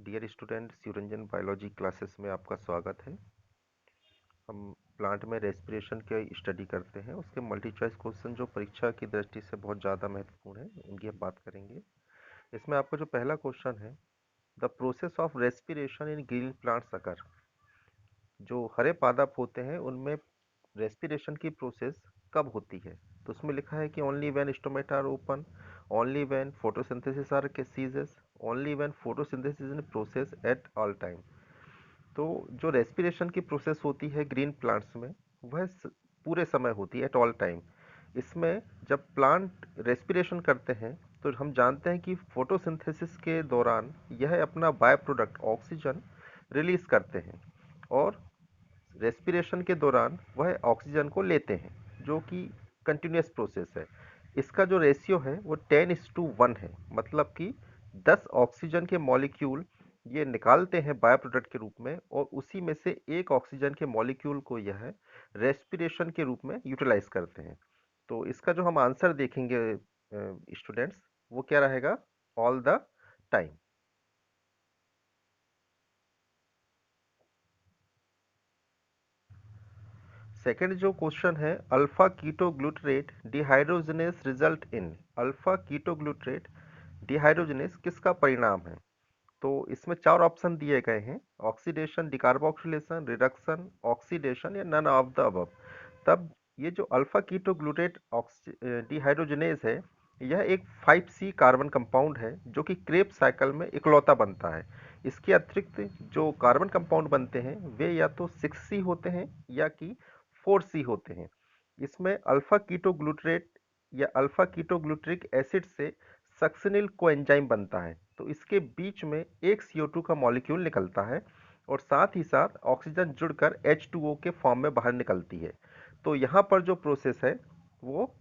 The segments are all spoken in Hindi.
Dear student, Shivranjan biology classes में आपका स्वागत है। हम प्लांट में रेस्पिरेशन के स्टडी करते हैं, उसके मल्टी चॉइस क्वेश्चन जो परीक्षा की दृष्टि से बहुत ज़्यादा महत्वपूर्ण है, उनकी हम बात करेंगे। इसमें आपका जो पहला क्वेश्चन है, the process of respiration in green plants occur. जो हरे पादप होते हैं उनमें रेस्पिरेशन की प्रोसेस कब होती है? तो उसमें लिखा है कि only when stomata are open, only when photosynthesis are ceases, only when photosynthesis in process at all time. तो जो रेस्पिरेशन की प्रोसेस होती है ग्रीन प्लांट्स में, वह पूरे समय होती है, एट ऑल टाइम। इसमें जब प्लांट रेस्पिरेशन करते हैं तो हम जानते हैं कि फोटोसिंथेसिस के दौरान यह अपना बाय प्रोडक्ट ऑक्सीजन रिलीज करते हैं, और रेस्पिरेशन के दौरान वह ऑक्सीजन को लेते हैं, जो कि कंटिन्यूस प्रोसेस है। इसका जो रेशियो है वो 10:1 है, मतलब कि 10 ऑक्सीजन के मॉलिक्यूल ये निकालते हैं बाय प्रोडक्ट के रूप में, और उसी में से एक ऑक्सीजन के मॉलिक्यूल को यह रेस्पिरेशन के रूप में यूटिलाइज करते हैं। तो इसका जो हम आंसर देखेंगे स्टूडेंट्स, वो क्या रहेगा? All the time. सेकंड जो क्वेश्चन है, alpha ketoglutarate dehydrogenase result in. Alpha ketoglutarate dehydrogenase किसका परिणाम है? तो इसमें चार ऑप्शन दिए गए हैं: ऑक्सीडेशन, डिकार्बोक्सिलेशन, रिडक्शन, ऑक्सीडेशन, या नन ऑफ द अबव। तब ये जो अल्फा कीटोग्लूटेट डिहाइड्रोजनेस है, यह एक 5C कार्बन कंपाउंड है जो कि क्रेब साइकिल में इकलौता बनता है। इसके अतिरिक्त जो कार्बन कंपाउंड बनते हैं वे या तो 6C होते हैं या कि 4C होते हैं। इसमें अल्फा कीटोग्लूटरेट या अल्फा कीटोग्लूटरिक एसिड से सक्सिनिल कोएंजाइम बनता है। तो इसके बीच में एक CO2 का मॉलिक्यूल निकलता है, और साथ ही साथ ऑक्सीजन जुड़कर H2O के फॉर्म में बाहर निकलती है। तो यहाँ पर जो प्रोसेस है वो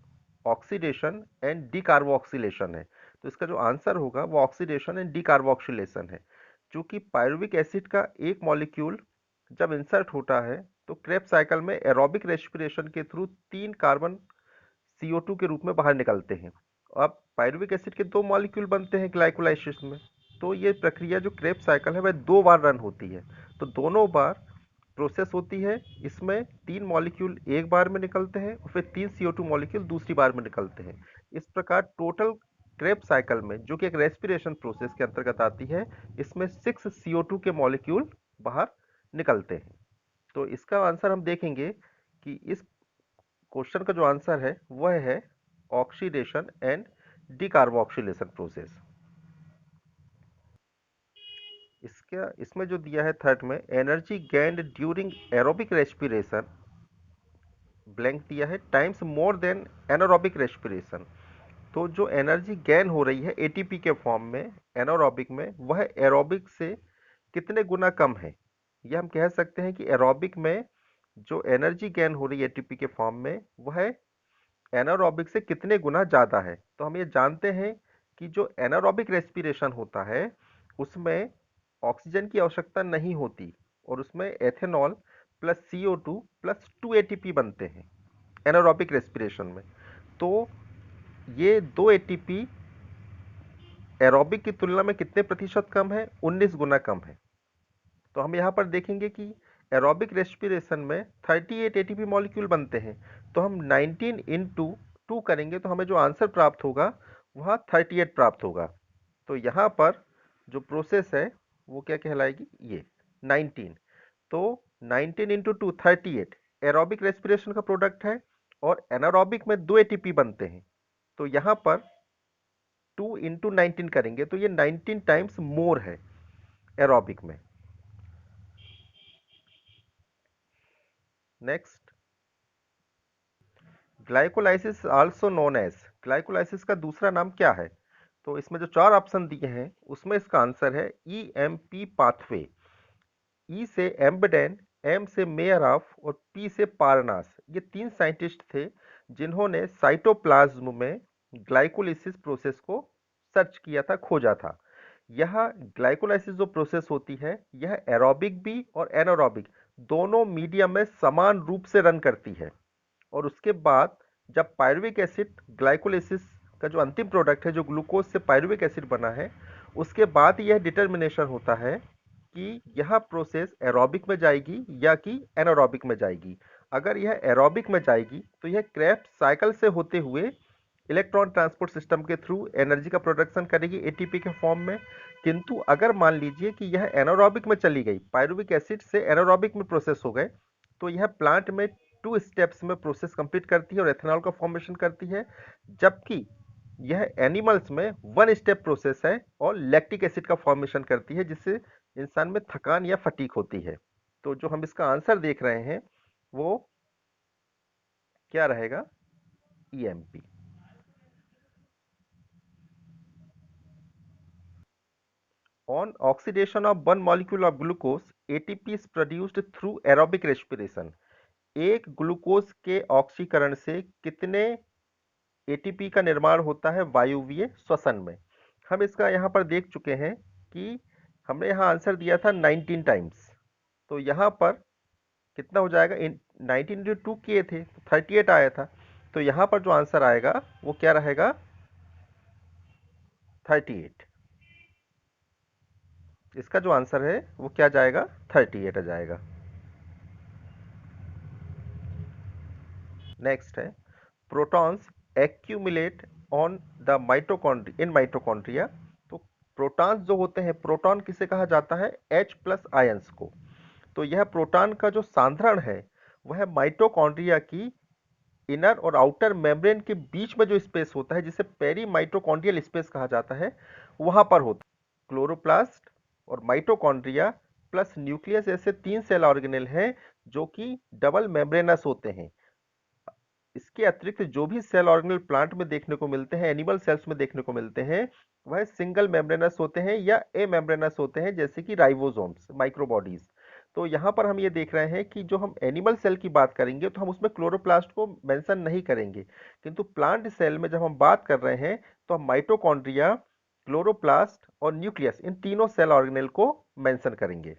ऑक्सीडेशन एंड डीकार्बोक्सिलेशन है। तो इसका जो आंसर होगा वो ऑक्सीडेशन एंड डीकार्बोक्सिलेशन है। चूंकि पायरुविक एसिड का एक मॉलिक्यूल जब इंसर्ट होता है तो क्रेब्स साइकिल में एरोबिक रेस्पिरेशन के थ्रू 3 कार्बन CO2 के रूप में बाहर निकलते हैं। अब पायरुविक एसिड के 2 मॉलिक्यूल बनते हैं ग्लाइकोलाइसिस में। तो ये प्रक्रिया जो क्रेब्स साइकिल है वह 2 बार रन होती है। तो दोनों बार प्रोसेस होती है। इसमें 3 मॉलिक्यूल एक बार में निकलते हैं और फिर 3 CO2 मॉलिक्यूल दूसरी बार में निकलते हैं। इस प्रकार टोटल क्रेब्स साइकिल में, जो कि एक रेस्पिरेशन प्रोसेस के अंतर्गत आती है, इसमें 6 CO2 के मॉलिक्यूल बाहर निकलते हैं। तो इसका आंसर हम देखेंगे कि इस क्वेश्चन का जो आंसर है वह है ऑक्सीडेशन एंड डीकार्बोक्सिलेशन प्रोसेस। इसमें जो दिया है थर्ड में, energy gained during aerobic respiration, blank दिया है, times more than anaerobic respiration. तो जो एनर्जी गेन हो रही है एटीपी के फॉर्म में एनारोबिक में, वह एरोबिक से कितने गुना कम है? यह हम कह सकते हैं कि एरोबिक में जो एनर्जी गेन हो रही है एटीपी के फॉर्म में, वह एनारोबिक से कितने गुना ज़्यादा है। तो हम ये जानते हैं कि जो एनारोबिक रेस्पिरेशन होता है उसमें ऑक्सीजन की आवश्यकता नहीं होती, और उसमें ethanol plus CO2 plus 2 ATP बनते हैं एनारोबिक रेस्पिरेशन में। तो ये 2 ATP एरोबिक की तुलना में कितने प्रतिशत कम है? 19 गुना कम है। तो हम यहाँ पर देखेंगे कि एरोबिक रेस्पिरेशन में 38 ATP मॉलिक्यूल बनते हैं। तो हम 19 इंटू 2 करेंगे तो हमें जो आंसर प्राप्त होगा वह 38 प्राप्त होगा। तो यहाँ पर जो प्रोसेस है वो क्या कहलाएगी? ये 19। तो 19 इंटू 2 38 एरोबिक रेस्पिरेशन का प्रोडक्ट है, और एनारोबिक में 2 ATP बनते हैं। तो यहाँ पर 2 इंटू 19 करेंगे तो ये 19 टाइम्स मोर है एरोबिक में। Next, glycolysis also known as. Glycolysis का दूसरा नाम क्या है? तो इसमें जो चार ऑप्शन दिए हैं उसमें इसका आंसर है EMP पाथवे। ई से एम्बेडेन, एम से मेयर ऑफ, और पी से पारनास। ये 3 साइंटिस्ट थे जिन्होंने साइटोप्लाज्म में ग्लाइकोलाइसिस प्रोसेस को सर्च किया था, खोजा था। यह ग्लाइकोलाइसिस जो प्रोसेस होती है यह एरोबिक भी और एनारोबिक दोनों मीडियम में समान रूप से रन करती है। और उसके बाद जब पायरुविक एसिड ग्लाइकोलाइसिस का जो अंतिम प्रोडक्ट है, जो ग्लूकोज से पायरुविक एसिड बना है, उसके बाद यह डिटर्मिनेशन होता है कि यह प्रोसेस एरोबिक में जाएगी या कि एनारोबिक में जाएगी। अगर यह एरोबिक में जाएगी तो यह क्रेब्स साइकिल से होते हुए इलेक्ट्रॉन ट्रांसपोर्ट सिस्टम के थ्रू एनर्जी का प्रोडक्शन करेगी एटीपी के फॉर्म में। किंतु अगर मान लीजिए कि यह एनारोबिक में चली गई, पायरुविक एसिड से एनारोबिक में प्रोसेस हो गए, तो यह प्लांट में 2 स्टेप्स में प्रोसेस कंप्लीट करती है और एथेनॉल का फॉर्मेशन करती है, जबकि यह एनिमल्स में 1 स्टेप प्रोसेस है और लैक्टिक एसिड का फॉर्मेशन करती है, जिससे इंसान में थकान या फटीग होती है। तो जो हम इसका आंसर देख रहे हैं वो क्या रहेगा? EMP. On oxidation of one molecule of glucose, ATP is produced through aerobic respiration. एक ग्लूकोज के ऑक्सीकरण से कितने एटीपी का निर्माण होता है वायुवीय श्वसन में? हम इसका यहाँ पर देख चुके हैं कि हमने यहाँ आंसर दिया था 19 टाइम्स। तो यहाँ पर कितना हो जाएगा? 19 इंटू 2 किए थे तो 38 आया था। तो यहाँ पर जो आंसर आएगा वो क्या रहेगा? 38। इसका जो आंसर है वो क्या जाएगा? 38 आ जाएगा। नेक्स्ट है, protons accumulate on the mitochondria in mitochondria. तो प्रोटॉन्स जो होते हैं, प्रोटॉन किसे कहा जाता है? H प्लस आयंस को। तो यह प्रोटॉन का जो सांद्रण है वह माइटोकॉन्ड्रिया की इनर और आउटर मेम्ब्रेन के बीच में जो स्पेस होता है, जिसे पेरी माइटोकॉन्ड्रियल स्पेस कहा जाता है, वहां पर होता है। क्लोरोप्लास्ट और माइटोकॉन्ड्रिया प्लस न्यूक्लियस ऐसे 3 सेल ऑर्गेनेल हैं जो कि डबल मेम्ब्रेनस होते हैं। इसके अतिरिक्त जो भी सेल ऑर्गेनल प्लांट में देखने को मिलते हैं, एनिमल सेल्स में देखने को मिलते हैं, वह सिंगल मेम्ब्रेनस होते हैं या ए मेम्ब्रेनस होते हैं, जैसे कि राइबोसोम्स, माइक्रोबॉडीज। तो यहाँ पर हम ये देख रहे हैं कि जो हम एनिमल सेल की बात करेंगे तो हम उसमें क्लोरोप्लास्ट को मेंशन नहीं करेंगे, किंतु प्लांट सेल में जब हम बात कर रहे हैं तो हम माइटोकॉन्ड्रिया, क्लोरोप्लास्ट और न्यूक्लियस, इन तीनों सेल ऑर्गेनेल को मेंशन करेंगे।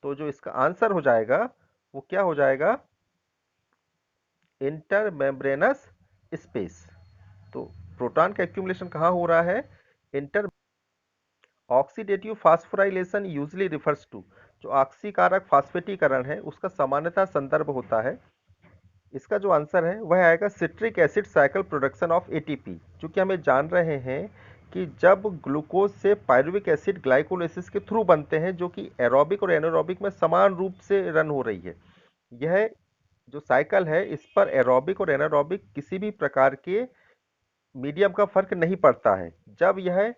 तो जो इसका आंसर हो जाएगा वो क्या हो जाएगा? Intermembranous space. तो प्रोटॉन का एक्यूमुलेशन कहाँ हो रहा है? Inter oxidative phosphorylation usually refers to, जो ऑक्सीकारक फास्फेटीकरण है उसका सामान्यतः संदर्भ होता है। इसका जो आंसर है वह आएगा citric acid cycle production of ATP. क्योंकि हमें जान रहे हैं कि जब ग्लूकोज से पायरुविक एसिड ग्लाइकोलाइसिस के थ्रू बनते हैं, जो कि एरोबिक और एनारोबिक में समान रूप से रन हो रही है, यह जो साइकिल है इस पर एरोबिक और एनारोबिक किसी भी प्रकार के मीडियम का फर्क नहीं पड़ता है। जब यह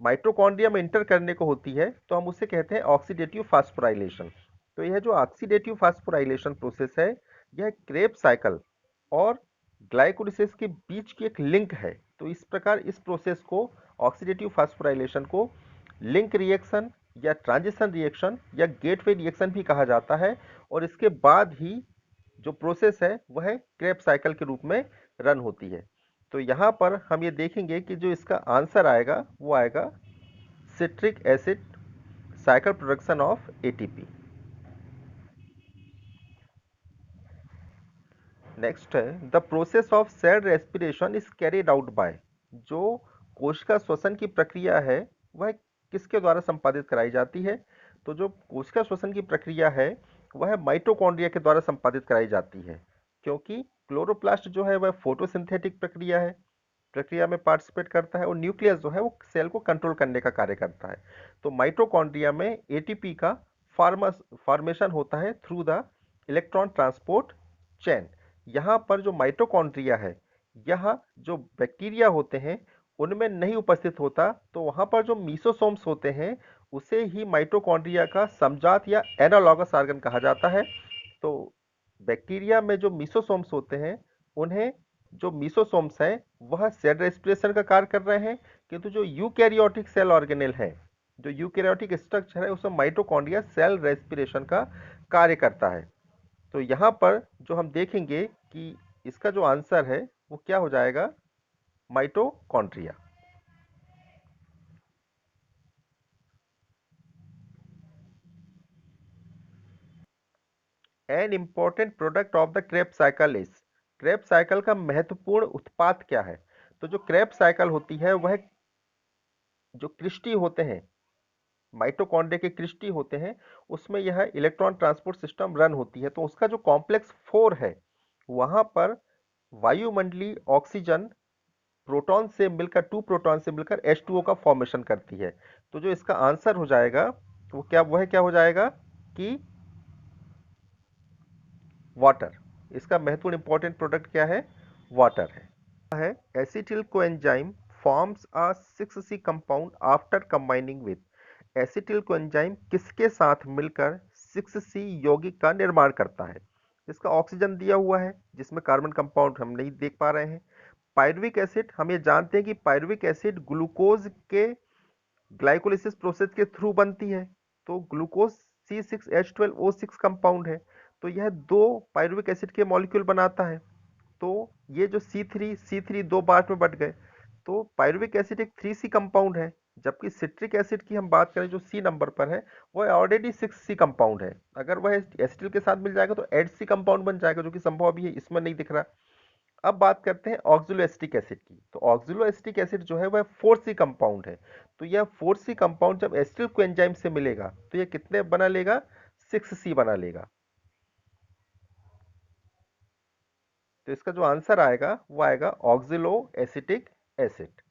माइटोकॉन्ड्रिया में इंटर करने को होती है तो हम उसे कहते हैं ऑक्सीडेटिव फास्फोराइलेशन। तो यह जो ऑक्सीडेटिव फास्फोराइलेशन प्रोसेस है, यह क्रेब साइकिल और ग्लाइकोलिसिस के बीच की एक लिंक है। तो इस प्रकार इस प्रोसेस को, ऑक्सीडेटिव फास्फोराइलेशन को, लिंक रिएक्शन या ट्रांजिशन रिएक्शन या गेटवे रिएक्शन भी कहा जाता है। और इसके बाद ही जो प्रोसेस है वह क्रेब साइकिल के रूप में रन होती है। तो यहाँ पर हम ये देखेंगे कि जो इसका आंसर आएगा वो आएगा citric acid cycle production of ATP. Next है, the process of cell respiration is carried out by. जो कोशिका श्वसन की प्रक्रिया है वह किसके द्वारा संपादित कराई जाती है? तो जो कोशिका श्वसन की प्रक्रिया है वह माइटोकॉन्ड्रिया के द्वारा संपादित कराई जाती है, क्योंकि क्लोरोप्लास्ट जो है वह फोटोसिंथेटिक प्रक्रिया में पार्टिसिपेट करता है और न्यूक्लियस जो है वो सेल को कंट्रोल करने का कार्य करता है। तो माइटोकॉन्ड्रिया में एटीपी का फॉर्मेशन होता है through the electron transport chain. यहाँ पर जो माइटोकॉन्ड्रिया है, यह जो बैक्टीरिया होते हैं उनमें नहीं उपस्थित होता, तो वहाँ पर जो मीसोसोम्स होते हैं उसे ही माइटोकॉन्ड्रिया का समजात या एनालॉगस ऑर्गन कहा जाता है। तो बैक्टीरिया में जो मीसोसोम्स होते हैं, उन्हें जो मीसोसोम्स हैं वह सेल रेस्पिरेशन का कार्य कर रहे हैं, किंतु जो यूकैरियोटिक सेल ऑर्गेनेल है, जो यूकैरियोटिक स्ट्रक्चर है, उसमें माइटोकॉन्ड्रिया सेल रेस्पिरेशन का कार्य करता है। तो यहाँ पर जो हम देखेंगे कि इसका जो आंसर है वो क्या हो जाएगा? Mitochondria. An important product of the Krebs cycle is. Krebs cycle का महत्वपूर्ण उत्पाद क्या है? तो जो क्रेब साइकिल होती है वह जो क्रिस्टी होते हैं, माइटोकॉन्ड्रिया के क्रिस्टी होते हैं, उसमें यह इलेक्ट्रॉन ट्रांसपोर्ट सिस्टम रन होती है। तो उसका जो कॉम्प्लेक्स 4 है, वहां पर वायुमंडलीय ऑक्सीजन प्रोटॉन से मिलकर, 2 प्रोटॉन से मिलकर H2O का फॉर्मेशन करती है। तो जो इसका आंसर हो जाएगा वह क्या हो जाएगा कि वाटर। इसका महत्वपूर्ण इंपॉर्टेंट प्रोडक्ट क्या है? वाटर है। Acetyl coenzyme forms a 6C compound after combining with. Acetyl coenzyme किसके साथ मिलकर 6C यौगिक का निर्माण करता है? इसका ऑक्सीजन दिया हुआ है, जिसमें कार्बन कंपाउंड हम नहीं देख पा रहे हैं। पायरुविक एसिड, हम ये जानते हैं कि पायरुविक एसिड ग्लूकोज के ग्लाइकोलिसिस प्रोसेस के थ्रू बनती है। तो ग्लूकोज C6H12O6 कंपाउंड है, तो यह दो पायरुविक एसिड के मॉलिक्यूल बनाता है। तो ये जो C3 दो पार्ट में बट गए, तो पायरुविक एसिड एक 3C कंपाउंड है, जबकि सिट्रिक एसिड की हम बात करें जो सी नंबर पर है, वह ऑलरेडी 6C कंपाउंड है। अगर वह एसिटिल के साथ मिल जाएगा तो 8C कंपाउंड बन जाएगा, जो कि संभव अभी है, इसमें नहीं दिख रहा। अब बात करते हैं ऑक्सुलोएसिटिक एसिड की। तो ऑक्सुलोएसिटिक एसिड जो है वह 4C कंपाउंड है। तो यह 4C कंपाउंड जब एसिटिल कोएंजाइम से मिलेगा तो यह कितने बना लेगा? 6C बना लेगा। तो इसका जो आंसर आएगा वो आएगा ऑक्सुलोएसिटिक एसिड।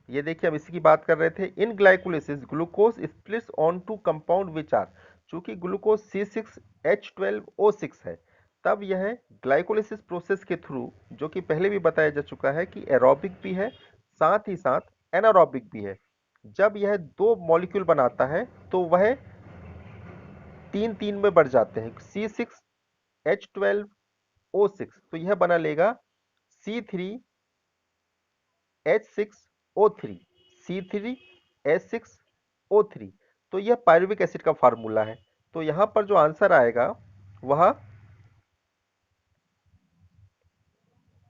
ये देखिए, हम इसी की बात कर रहे थे। In glycolysis glucose splits on two compound which are, चूंकि ग्लूकोज C6H12O6 है, तब यह ग्लाइकोलिसिस प्रोसेस के थ्रू, जो कि पहले भी बताया जा चुका है कि एरोबिक भी है, साथ ही साथ एनारोबिक भी है। जब यह दो मॉलिक्यूल बनाता है तो वह तीन तीन में बढ़ जाते हैं। C6H12O6, तो यह बना लेगा C3H6O3, C3H6O3। तो यह पायरुविक एसिड का फार्मूला है। तो यहां पर जो आंसर आएगा वह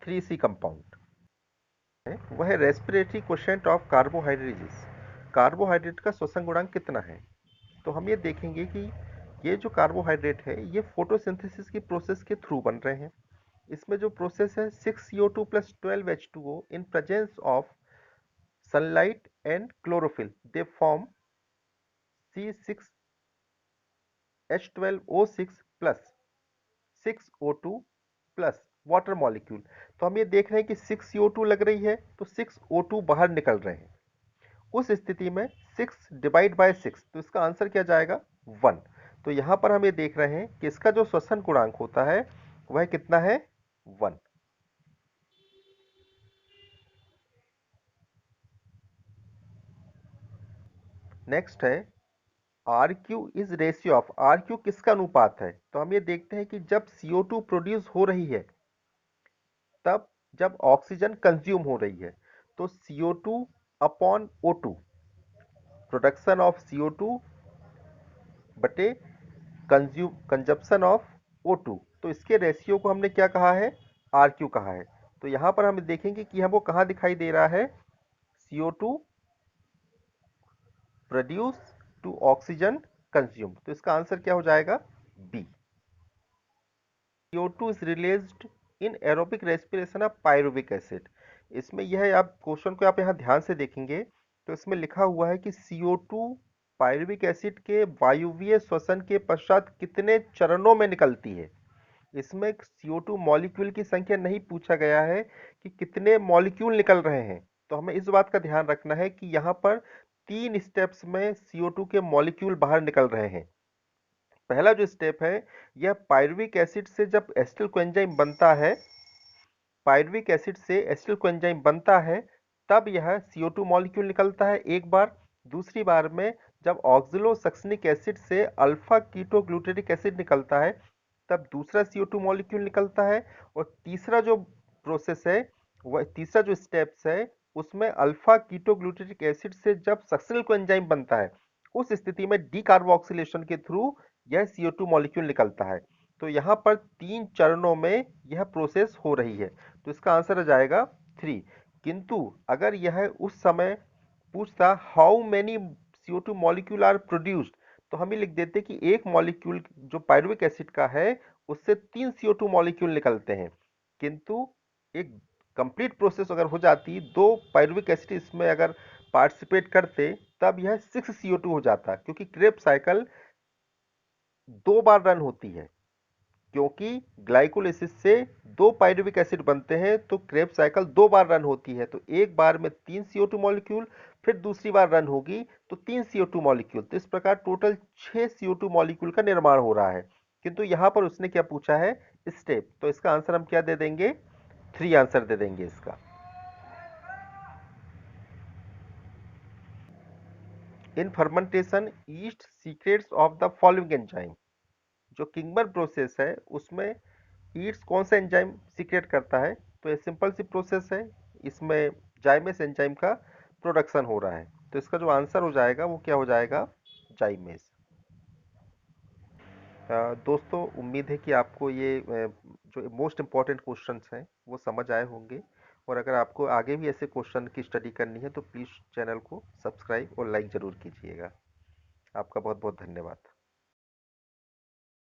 3C कंपाउंड है। वह respiratory quotient of carbohydrates, carbohydrate का श्वसन गुणांक कितना है? तो हम ये देखेंगे कि ये जो कार्बोहाइड्रेट है, ये फोटोसिंथेसिस की प्रोसेस के थ्रू बन रहे हैं। इसमें जो प्रोसेस है 6CO2 plus 12H2O in presence of sunlight and chlorophyll, they form C6H12O6 plus 6O2 plus water molecule. तो हम ये देख रहे हैं कि 6CO2 लग रही है तो 6O2 बाहर निकल रहे हैं। उस स्थिति में 6 डिवाइड बाय 6, तो इसका आंसर क्या जाएगा? 1। तो यहां पर हम ये देख रहे हैं कि इसका जो श्वसन गुणांक होता है वह कितना है? 1। नेक्स्ट है R Q is ratio of. R Q किसका अनुपात है? तो हम ये देखते हैं कि जब CO2 प्रोड्यूस हो रही है, तब जब ऑक्सीजन कंज्यूम हो रही है, तो CO2 upon O2, production of CO2 बटे कंजप्शन ऑफ O2, तो इसके रेशियो को हमने क्या कहा है? आर क्यू कहा है। तो यहां पर हम देखेंगे कि हमको कहां दिखाई दे रहा है? CO2 produce two oxygen consume, तो इसका आंसर क्या हो जाएगा? B. CO2 is released in aerobic respiration of pyruvic acid। इसमें यह है, आप क्वेश्चन को आप यहाँ ध्यान से देखेंगे तो इसमें लिखा हुआ है कि CO2 पायरुविक एसिड के वायुवीय श्वसन के पश्चात कितने चरणों में निकलती है। इसमें CO2 मॉलिक्यूल की संख्या नहीं पूछा गया है कि कितने मॉलिक्यूल निकल रहे हैं। तो हमें इस बात का ध्यान रखना है कि यहाँ पर 3 स्टेप्स में CO2 के मॉलिक्यूल बाहर निकल रहे हैं। पहला जो स्टेप है, यह पायरुविक एसिड से जब एसिटिल कोएंजाइम बनता है, पायरुविक एसिड से एसिटिल कोएंजाइम बनता है, तब यह CO2 मॉलिक्यूल निकलता है एक बार। दूसरी बार में जब ऑक्सलोसक्सनिक एसिड से अल्फा कीटोग्लूटेरिक एसिड निकलता है, तब दूसरा CO2 मॉलिक्यूल निकलता है। और तीसरा जो प्रोसेस है, वह तीसरा जो स्टेप्स है, उसमें अल्फा कीटोग्लूटेरिक एसिड से जब सक्सिनल कोएंजाइम बनता है, उस स्थिति में डीकार्बोक्सिलेशन के थ्रू यह CO2 मॉलिक्यूल निकलता है। तो यहाँ पर 3 चरणों में यह प्रोसेस हो रही है। तो इसका आंसर आ जाएगा 3। किंतु अगर यह उस समय पूछता how many CO2 molecule are produced, तो हम ही लिख देते कि एक मॉलिक्यूल जो पायरुविक एसिड का है उससे 3 CO2 मॉलिक्यूल निकलते हैं। किंतु एक कंप्लीट प्रोसेस अगर हो जाती, 2 पायरुविक एसिड इसमें अगर पार्टिसिपेट करते, तब यह 6 CO2 हो जाता, क्योंकि क्रेब्स साइकिल 2 बार रन होती है। क्योंकि ग्लाइकोलाइसिस से 2 पायरुविक एसिड बनते हैं, तो क्रेब्स साइकिल 2 बार रन होती है। तो एक बार में 3 CO2 मॉलिक्यूल, फिर दूसरी बार रन होगी तो 3 CO2 मॉलिक्यूल। तो इस प्रकार टोटल 6 CO2 मॉलिक्यूल का निर्माण हो रहा है। किंतु यहाँ पर उसने क्या पूछा है? स्टेप। तो इसका आंसर हम क्या दे देंगे? 3 आंसर दे देंगे इसका। In fermentation yeast secretes of the following enzyme. जो किंगबर प्रोसेस है उसमें ईस्ट कौन सा एंजाइम सीक्रेट करता है? तो ये सिंपल सी प्रोसेस है, इसमें जाइमेस एंजाइम का प्रोडक्शन हो रहा है। तो इसका जो आंसर हो जाएगा वो क्या हो जाएगा? जाइमेस। दोस्तों, उम्मीद है कि आपको ये जो मोस्ट इम्पॉर्टेंट क्वेश्चंस हैं वो समझ आए होंगे। और अगर आपको आगे भी ऐसे क्वेश्चन की स्टडी करनी है तो प्लीज़ चैनल को सब्सक्राइब और लाइक ज़रूर कीजिएगा। आपका बहुत बहुत धन्यवाद।